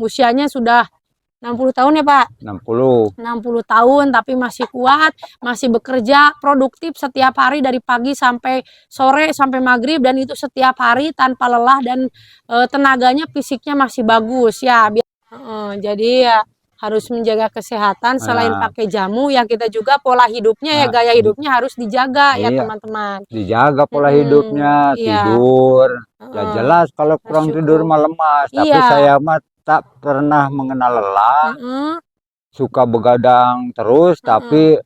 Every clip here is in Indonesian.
Usianya sudah 60 tahun ya Pak? 60. 60 tahun tapi masih kuat, masih bekerja produktif setiap hari dari pagi sampai sore sampai maghrib, dan itu setiap hari tanpa lelah, dan tenaganya fisiknya masih bagus ya. Jadi ya harus menjaga kesehatan selain pakai jamu ya, kita juga pola hidupnya ya, gaya hidupnya harus dijaga ya teman-teman. Dijaga pola hidupnya, tidur. Ya jelas kalau kurang tidur mah lemas, tapi saya mah tak pernah mengenal lelah, suka begadang terus, tapi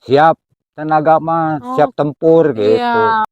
siap tenaga mah, siap tempur gitu.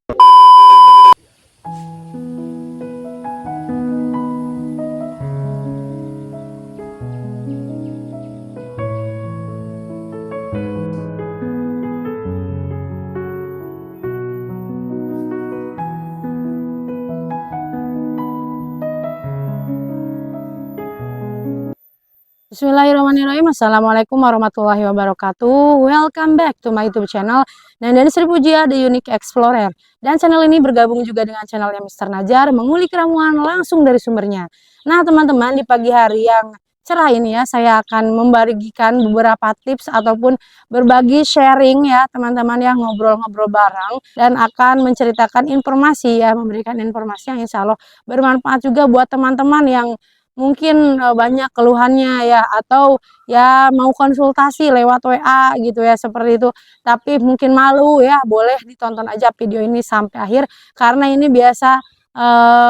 Bismillahirrahmanirrahim. Assalamualaikum warahmatullahi wabarakatuh. Welcome back to my YouTube channel Nandani Sri Pujia The Unique Explorer. Dan channel ini bergabung juga dengan channelnya Mr. Najar, mengulik ramuan langsung dari sumbernya. Nah teman-teman, di pagi hari yang cerah ini ya, saya akan membagikan beberapa tips ataupun berbagi sharing ya teman-teman, yang ngobrol-ngobrol bareng, dan akan menceritakan informasi ya, memberikan informasi yang insya Allah bermanfaat juga buat teman-teman yang mungkin banyak keluhannya ya, atau ya mau konsultasi lewat WA gitu ya, seperti itu, tapi mungkin malu ya, boleh ditonton aja video ini sampai akhir, karena ini biasa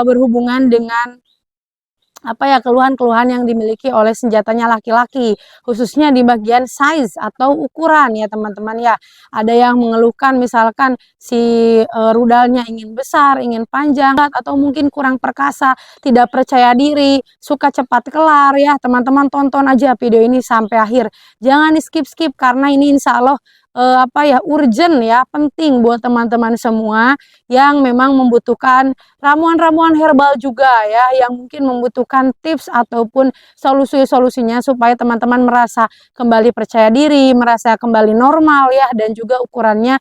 berhubungan dengan apa ya, keluhan-keluhan yang dimiliki oleh senjatanya laki-laki, khususnya di bagian size atau ukuran ya teman-teman ya. Ada yang mengeluhkan misalkan si rudalnya ingin besar, ingin panjang, atau mungkin kurang perkasa, tidak percaya diri, suka cepat kelar ya teman-teman. Tonton aja video ini sampai akhir, jangan di skip-skip, karena ini insya Allah apa ya, urgent ya, penting buat teman-teman semua yang memang membutuhkan ramuan-ramuan herbal juga ya, yang mungkin membutuhkan tips ataupun solusi-solusinya supaya teman-teman merasa kembali percaya diri, merasa kembali normal ya, dan juga ukurannya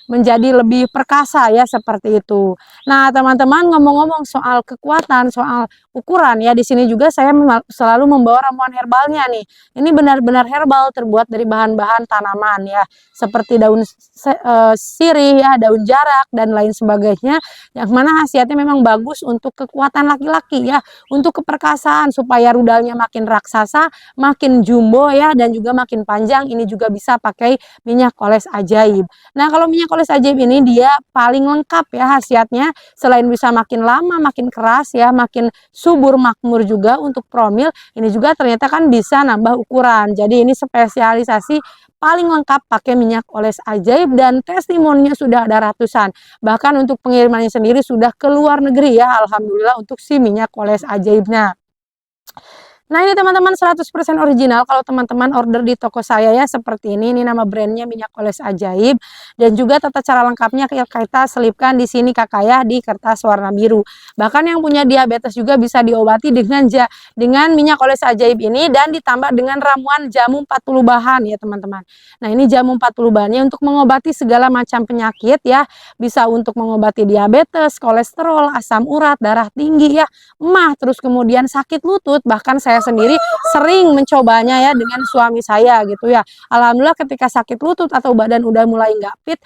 menjadi lebih perkasa ya, seperti itu. Nah teman-teman, ngomong-ngomong soal kekuatan, soal ukuran ya, di sini juga saya selalu membawa ramuan herbalnya nih. Ini benar-benar herbal, terbuat dari bahan-bahan tanaman ya, seperti daun sirih ya, daun jarak dan lain sebagainya, yang mana khasiatnya memang bagus untuk kekuatan laki-laki ya, untuk keperkasaan, supaya rudalnya makin raksasa, makin jumbo ya, dan juga makin panjang. Ini juga bisa pakai minyak oles ajaib. Nah kalau minyak oles ajaib ini dia paling lengkap ya khasiatnya, selain bisa makin lama makin keras ya, makin subur makmur juga untuk promil, ini juga ternyata kan bisa nambah ukuran. Jadi ini spesialisasi paling lengkap pakai minyak oles ajaib, dan testimoninya sudah ada ratusan. Bahkan untuk pengirimannya sendiri sudah ke luar negeri ya, alhamdulillah, untuk si minyak oles ajaibnya. Nah ini teman-teman 100% original kalau teman-teman order di toko saya ya, seperti ini nama brandnya minyak oles ajaib, dan juga tata cara lengkapnya kita selipkan di sini kakak ya, di kertas warna biru. Bahkan yang punya diabetes juga bisa diobati dengan minyak oles ajaib ini, dan ditambah dengan ramuan jamu 40 bahan ya teman-teman. Nah ini jamu 40 bahannya untuk mengobati segala macam penyakit ya, bisa untuk mengobati diabetes, kolesterol, asam urat, darah tinggi ya, emah, terus kemudian sakit lutut. Bahkan saya sendiri sering mencobanya ya dengan suami saya gitu ya. Alhamdulillah ketika sakit lutut atau badan udah mulai nggak fit,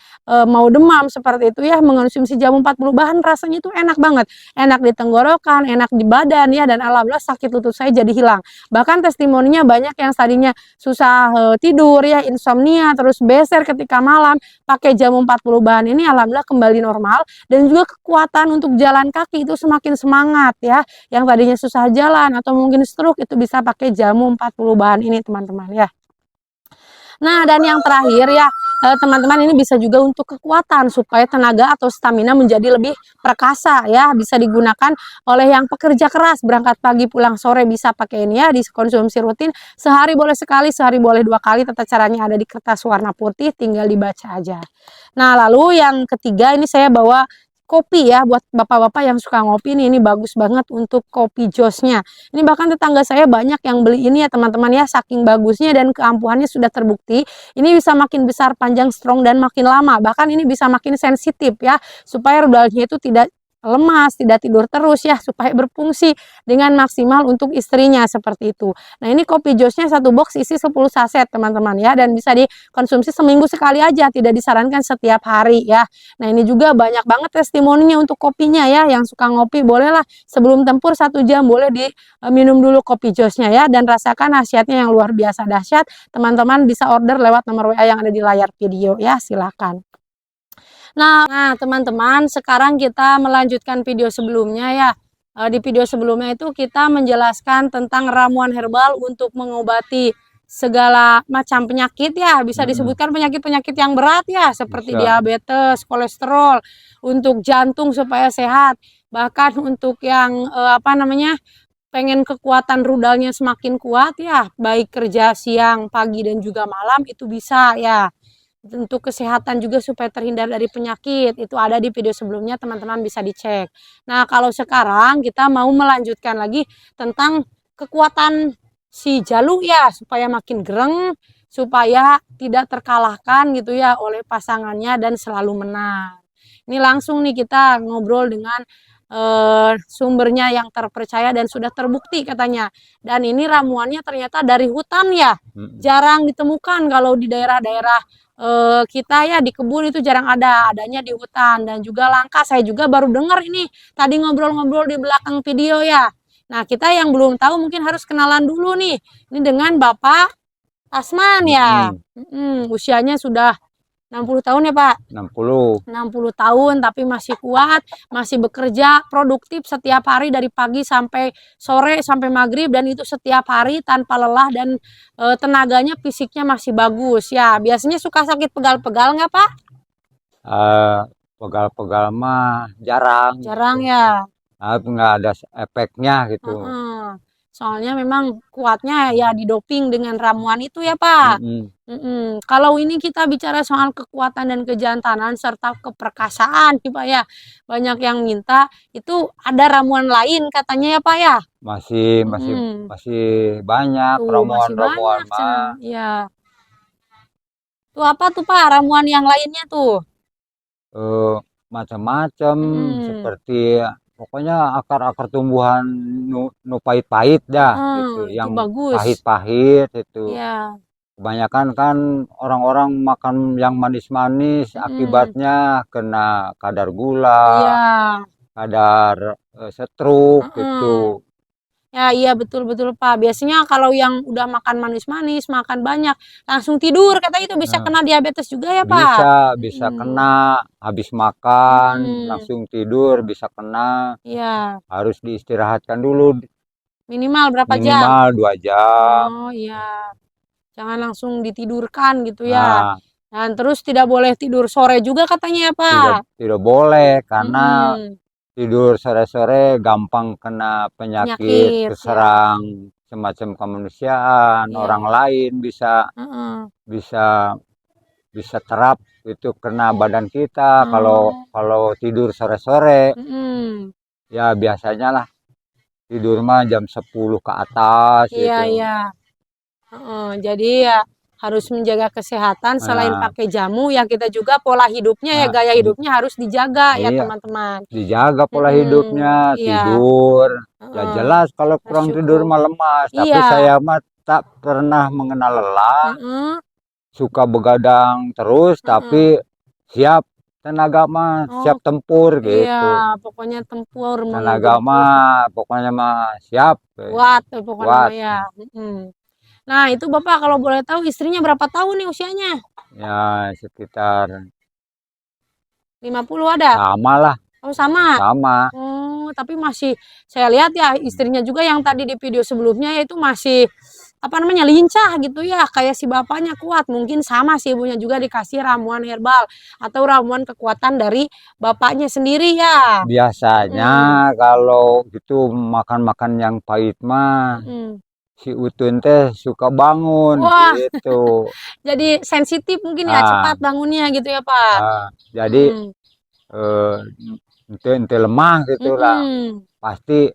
mau demam seperti itu ya, mengonsumsi jamu 40 bahan rasanya itu enak banget. Enak di tenggorokan, enak di badan ya, dan alhamdulillah sakit lutut saya jadi hilang. Bahkan testimoninya banyak yang tadinya susah tidur ya, insomnia, terus beser ketika malam, pakai jamu 40 bahan ini alhamdulillah kembali normal, dan juga kekuatan untuk jalan kaki itu semakin semangat ya. Yang tadinya susah jalan atau mungkin stroke, itu bisa pakai jamu 40 bahan ini teman-teman ya. Nah dan yang terakhir ya teman-teman, ini bisa juga untuk kekuatan, supaya tenaga atau stamina menjadi lebih perkasa ya, bisa digunakan oleh yang pekerja keras, berangkat pagi pulang sore, bisa pakai ini ya, dikonsumsi rutin, sehari boleh sekali, sehari boleh 2 kali. Tata caranya ada di kertas warna putih, tinggal dibaca aja. Nah lalu yang ketiga, ini saya bawa kopi ya, buat bapak-bapak yang suka ngopi nih, ini bagus banget untuk kopi josnya. Ini bahkan tetangga saya banyak yang beli ini ya teman-teman ya, saking bagusnya dan keampuhannya sudah terbukti. Ini bisa makin besar, panjang, strong, dan makin lama. Bahkan ini bisa makin sensitif ya, supaya rudalnya itu tidak lemas, tidak tidur terus ya, supaya berfungsi dengan maksimal untuk istrinya seperti itu. Nah, ini kopi Jossnya 1 box isi 10 saset teman-teman ya, dan bisa dikonsumsi seminggu sekali aja, tidak disarankan setiap hari ya. Nah, ini juga banyak banget testimoninya untuk kopinya ya, yang suka ngopi bolehlah sebelum tempur 1 jam boleh diminum dulu kopi Jossnya ya, dan rasakan khasiatnya yang luar biasa dahsyat. Teman-teman bisa order lewat nomor WA yang ada di layar video ya, silakan. Nah, teman-teman, sekarang kita melanjutkan video sebelumnya ya. Di video sebelumnya itu kita menjelaskan tentang ramuan herbal untuk mengobati segala macam penyakit ya. Bisa disebutkan penyakit-penyakit yang berat ya, seperti diabetes, kolesterol, untuk jantung supaya sehat. Bahkan untuk yang pengen kekuatan rudalnya semakin kuat ya, baik kerja siang, pagi, dan juga malam itu bisa ya. Untuk kesehatan juga supaya terhindar dari penyakit, itu ada di video sebelumnya, teman-teman bisa dicek. Nah, kalau sekarang kita mau melanjutkan lagi tentang kekuatan si Jalu ya, supaya makin gereng, supaya tidak terkalahkan gitu ya oleh pasangannya dan selalu menang. Ini langsung nih kita ngobrol dengan sumbernya yang terpercaya dan sudah terbukti katanya. Dan ini ramuannya ternyata dari hutan ya, jarang ditemukan kalau di daerah-daerah kita ya di kebun itu jarang ada, adanya di hutan dan juga langka. Saya juga baru dengar ini tadi ngobrol-ngobrol di belakang video ya. Nah, kita yang belum tahu mungkin harus kenalan dulu nih. Ini dengan Bapak Asman ya. Usianya sudah 60 tahun ya Pak? 60. 60 tahun tapi masih kuat, masih bekerja produktif setiap hari dari pagi sampai sore sampai maghrib, dan itu setiap hari tanpa lelah, dan tenaganya fisiknya masih bagus ya. Biasanya suka sakit pegal-pegal nggak Pak? Pegal-pegal mah jarang. Jarang ya. Nggak ada efeknya gitu. Soalnya memang kuatnya ya didoping dengan ramuan itu ya Pak. Kalau ini kita bicara soal kekuatan dan kejantanan serta keperkasaan nih Pak ya, banyak yang minta itu ada ramuan lain katanya ya Pak ya. Masih banyak ramuan-ramuan mah. Ya. Tuh apa tuh Pak ramuan yang lainnya tuh? Macam-macam seperti pokoknya akar-akar tumbuhan nu pahit-pahit dah gitu, yang pahit-pahit itu. Ya. Kebanyakan kan orang-orang makan yang manis-manis, akibatnya kena kadar gula, kadar stroke gitu. Ya, iya betul-betul Pak. Biasanya kalau yang udah makan manis-manis, makan banyak, langsung tidur. Katanya itu bisa kena diabetes juga ya Pak? Bisa kena habis makan, langsung tidur, bisa kena. Iya. Harus diistirahatkan dulu. Minimal berapa jam? Minimal 2 jam. Oh iya. Jangan langsung ditidurkan gitu ya. Dan terus tidak boleh tidur sore juga katanya ya Pak? Tidak boleh, karena tidur sore-sore gampang kena penyakit keserang semacam kemanusiaan. Orang lain bisa terap itu kena badan kita kalau tidur sore-sore. Ya biasanya lah tidur mah jam 10 ke atas gitu. Iya. Jadi ya harus menjaga kesehatan. Selain pakai jamu ya kita juga pola hidupnya ya, gaya hidupnya harus dijaga ya teman-teman. Dijaga pola hidupnya, tidur. Ya jelas kalau kurang tidur mah lemas. Tapi saya mah tak pernah mengenal lelah. Suka begadang terus, tapi siap tenaga mah, siap tempur gitu. Iya, pokoknya tempur. Tenaga mah pokoknya mah siap. Kuat pokoknya ya. Nah, itu Bapak kalau boleh tahu istrinya berapa tahun nih usianya? Ya, sekitar 50 ada? Sama lah. Oh, sama? Sama. Oh, tapi masih saya lihat ya istrinya juga yang tadi di video sebelumnya itu masih lincah gitu ya, kayak si bapaknya kuat. Mungkin sama si ibunya juga dikasih ramuan herbal atau ramuan kekuatan dari bapaknya sendiri ya. Biasanya kalau gitu makan-makan yang pahit mah si Utun teh suka bangun gitu. Jadi sensitif mungkin ya, cepat bangunnya gitu ya Pak. Jadi ente lemah gitu lah. Pasti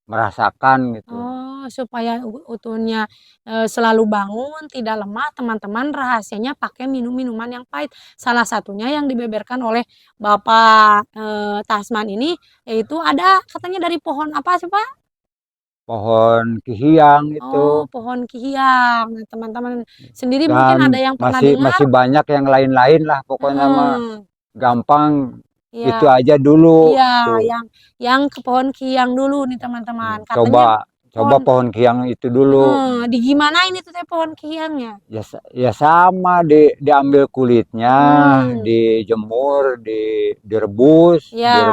merasakan gitu. Oh supaya utuhnya selalu bangun, tidak lemah, teman-teman, rahasianya pakai minuman yang pahit. Salah satunya yang dibeberkan oleh Bapak Tasman ini, yaitu ada katanya dari pohon apa sih Pak? Pohon kihiang itu. Oh, pohon kihiang. Nah, teman-teman sendiri mungkin ada Dan yang pernah masih dengar? banyak yang lain-lain lah pokoknya mah. Heeh. Gampang Iya, itu aja dulu iya, tuh. yang ke pohon kihiang dulu nih teman-teman. Katanya Coba pohon, pohon kihiang itu dulu. digimanain itu teh pohon kihiangnya? Ya, ya sama diambil kulitnya, Hmm, dijemur, direbus, ya, ya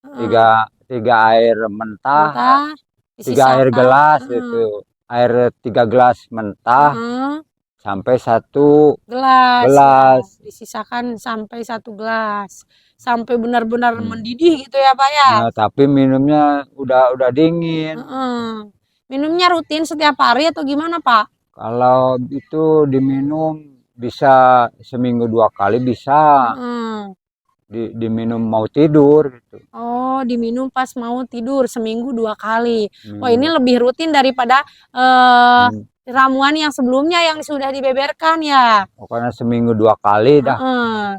heeh. tiga air mentah, Mentah, tiga air disisakan, gelas itu, air 3 gelas mentah heeh, sampai 1 gelas ya, gelas. disisakan sampai 1 gelas, sampai benar-benar Hmm. mendidih gitu ya Pak ya? Nah, tapi minumnya udah dingin. Heeh. Minumnya rutin setiap hari atau gimana Pak? Kalau itu diminum bisa seminggu 2 kali bisa Heeh. diminum mau tidur gitu. Oh, diminum pas mau tidur seminggu 2 kali. Wah, Seminggu ini dua. lebih rutin daripada eh, Hmm, ramuan yang sebelumnya yang sudah dibeberkan ya. pokoknya seminggu 2 kali dah. Heeh.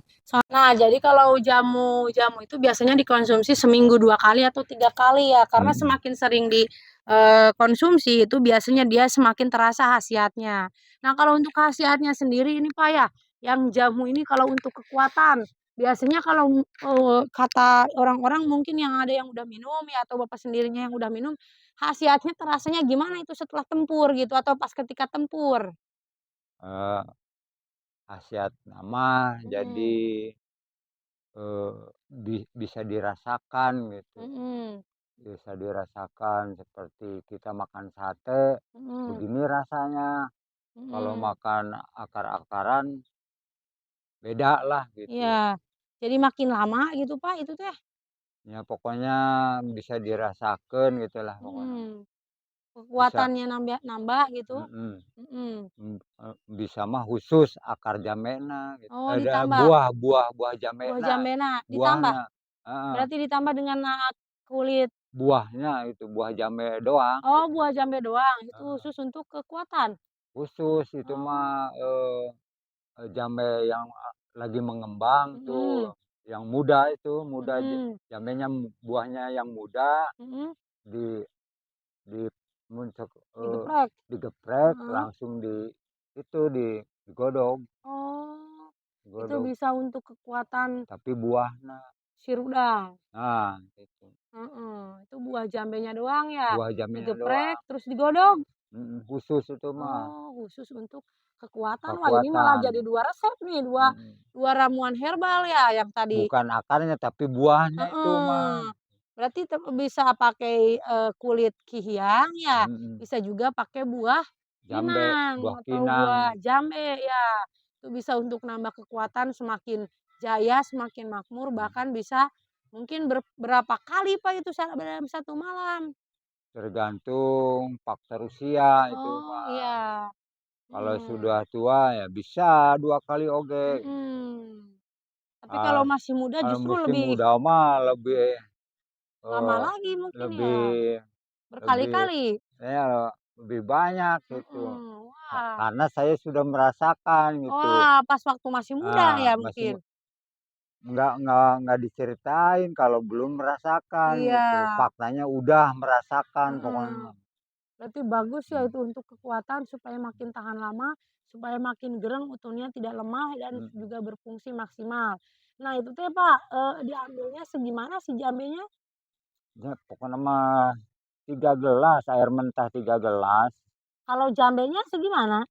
Nah, jadi kalau jamu-jamu itu biasanya dikonsumsi seminggu 2 kali atau 3 kali ya, karena Hmm. semakin sering dikonsumsi itu biasanya dia semakin terasa khasiatnya. Nah, kalau untuk khasiatnya sendiri ini Pak ya, yang jamu ini kalau untuk kekuatan, biasanya kalau kata orang-orang mungkin yang ada yang udah minum ya atau Bapak sendirinya yang udah minum, khasiatnya terasanya gimana itu setelah tempur gitu atau pas ketika tempur? eh, Khasiat nama jadi Mhm, bisa dirasakan gitu. mhm, Bisa dirasakan seperti kita makan sate, mhm. begini rasanya. Kalau Mhm, makan akar-akaran beda lah gitu. iya. Jadi makin lama gitu, Pak, itu teh? Ya pokoknya bisa dirasakan gitulah pokoknya. Mhm, Bisa, kekuatannya nambah nambah gitu? mhm, Mhm. bisa mah khusus akar jamena gitu. Oh, Ada ditambah buah buah jamena, jambena, ditambah? buahnya, heeh, Berarti ditambah dengan, kulit buahnya itu buah jambe doang oh, gitu, buah jambe doang, itu heeh. khusus untuk kekuatan? Khusus itu mah, Oh, jambe yang, lagi mengembang mhm, tuh, yang muda itu, mhm, jambenya buahnya yang muda mhm, di di muncul, digeprek? digeprek Heeh. langsung itu digodok Oh, itu digodok, bisa untuk kekuatan tapi buahnya, si rudal? nah itu, Heeh, itu buah jambenya doang ya? buah jambenya Digeprek doang, terus digodok? khusus itu mah, Oh, khusus untuk kekuatan. Wah, ini malah kekuatan, jadi 2 resep nih, dua mhm, dua ramuan herbal ya yang tadi bukan akarnya tapi buahnya itu heeh. mah, Berarti bisa pakai, kulit kihiang ya, mhm, bisa juga pakai buah jambe, pinang buah atau pinang, buah jambe ya. Itu bisa untuk nambah kekuatan semakin jaya, semakin makmur, bahkan bisa mungkin berapa kali Pak itu dalam 1 malam? tergantung faktor usia itu Oh, mah. iya. Kalau Mhm, sudah tua ya bisa 2 kali oge. mhm. Tapi Ah, kalau masih muda kalau justru musim lebih muda mah lebih, lama eee, lagi mungkin ya, lebih lebih berkali-kali? ya lebih banyak gitu. Mhm, wah. Karena saya sudah merasakan gitu. Wah, pas waktu masih muda Ah, ya masih mungkin? nggak diceritain kalau belum merasakan Iya, gitu. Faktanya udah merasakan pokoknya heeh. mah. Berarti bagus ya Mmm, itu untuk kekuatan supaya makin tahan lama, supaya makin gereng, utuhnya tidak lemah dan mhm. juga berfungsi maksimal. Nah itu teh Pak, diambilnya segimana si jambenya? Ya pokoknya mah 3 gelas air mentah 3 gelas. Kalau jambenya segimana?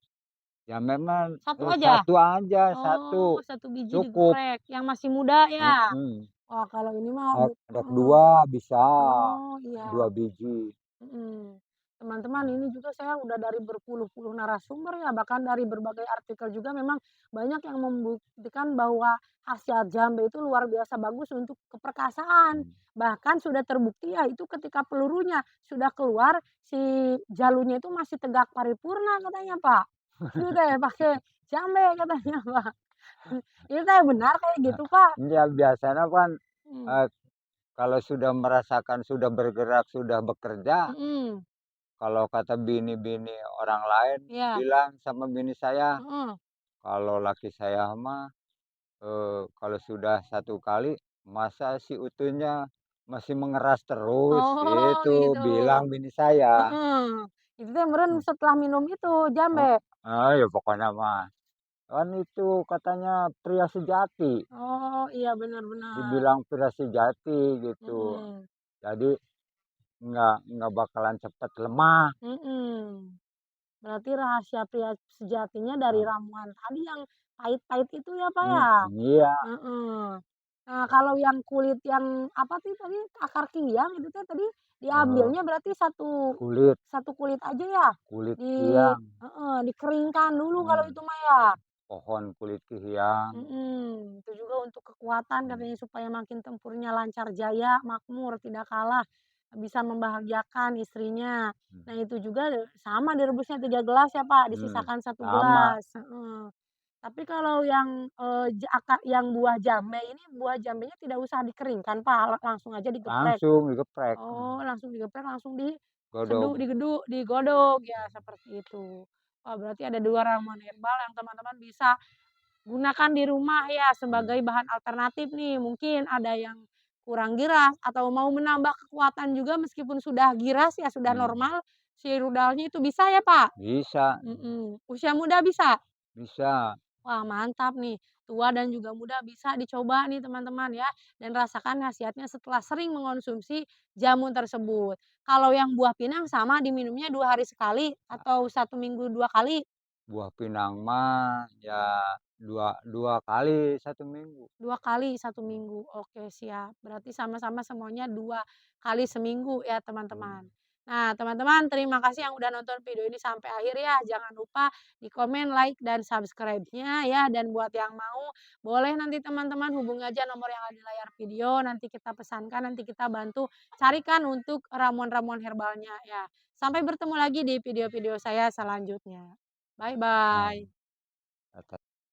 Ya memang, Satu aja? 1 aja, Oh, 1 1 biji cukup, digeprek, yang masih muda ya? mhm, Wah, kalau ini mah ada 2 bisa, oh, iya, 2 biji, mhm. Teman-teman, mmm, ini juga saya udah dari berpuluh-puluh narasumber ya, bahkan dari berbagai artikel juga memang banyak yang membuktikan bahwa khasiat jambe itu luar biasa bagus untuk keperkasaan. mmm. Bahkan sudah terbukti ya itu ketika pelurunya sudah keluar, si jalunya itu masih tegak paripurna katanya, Pak. Itu teh pakai jambe katanya, Pak. Itu teh benar kayak gitu, Pak? Iya biasanya kan, Mmm, eee, kalau sudah merasakan, sudah bergerak, sudah bekerja, mhm. kalau kata bini-bini orang lain Iya. bilang sama bini saya, Heeh. kalau laki saya mah, kalau sudah satu kali, masa si utuhnya masih mengeras terus, Oh, itu gitu. bilang bini saya. Heeh. Itu teh meureun Mmm, setelah minum itu oh, jambe? ya pokoknya mah, kan itu katanya pria sejati, Oh, iya bener bener. dibilang pria sejati gitu. Mhm. Jadi nggak bakalan cepet lemah. Mhm. Berarti rahasia pria sejatinya dari Nah, ramuan tadi yang pahit-pahit itu ya, Pak, ya? iya, Heeh. Nah, kalau yang kulit yang apa sih tadi, akar kiam itu teh tadi eee, diambilnya berarti satu kulit satu kulit aja ya? kulit Di kiang, heeh, dikeringkan dulu kalau mmm, itu mah ya? pohon kulit kihiang, Itu juga untuk kekuatan katanya supaya makin tempurnya lancar jaya, makmur, tidak kalah, bisa membahagiakan istrinya. mmm, Nah itu juga sama direbusnya 3 gelas ya Pak, mmm, disisakan 1 gelas, sama, heeh. Tapi kalau yang, yang buah jambe ini, buah jambenya tidak usah dikeringkan Pak, langsung aja digeprek? langsung digeprek, Oh, langsung digeprek, langsung godog, digodok, ya seperti itu. Wah berarti ada 2 ramuan herbal yang teman-teman bisa gunakan di rumah ya mmm, sebagai bahan alternatif nih, mungkin ada yang kurang giras atau mau menambah kekuatan juga meskipun sudah giras ya, sudah mmm, normal, si rudalnya itu bisa ya, Pak? bisa, Usia muda bisa? bisa, Wah mantap nih, tua dan juga muda bisa dicoba nih teman-teman ya, dan rasakan khasiatnya setelah sering mengonsumsi jamu tersebut. Kalau yang buah pinang sama diminumnya 2 hari sekali atau 1 minggu 2 kali? buah pinang mah ya dua dua kali 1 minggu, 2 kali 1 minggu. Oke siap. Berarti sama-sama semuanya 2 kali seminggu ya teman-teman. mmm, Nah teman-teman terima kasih yang udah nonton video ini sampai akhir ya. Jangan lupa di komen, like, dan subscribe-nya ya. Dan buat yang mau boleh nanti teman-teman hubungi aja nomor yang ada di layar video. Nanti kita pesankan, nanti kita bantu carikan untuk ramuan-ramuan herbalnya ya. Sampai bertemu lagi di video-video saya selanjutnya. nah, Bye-bye. kata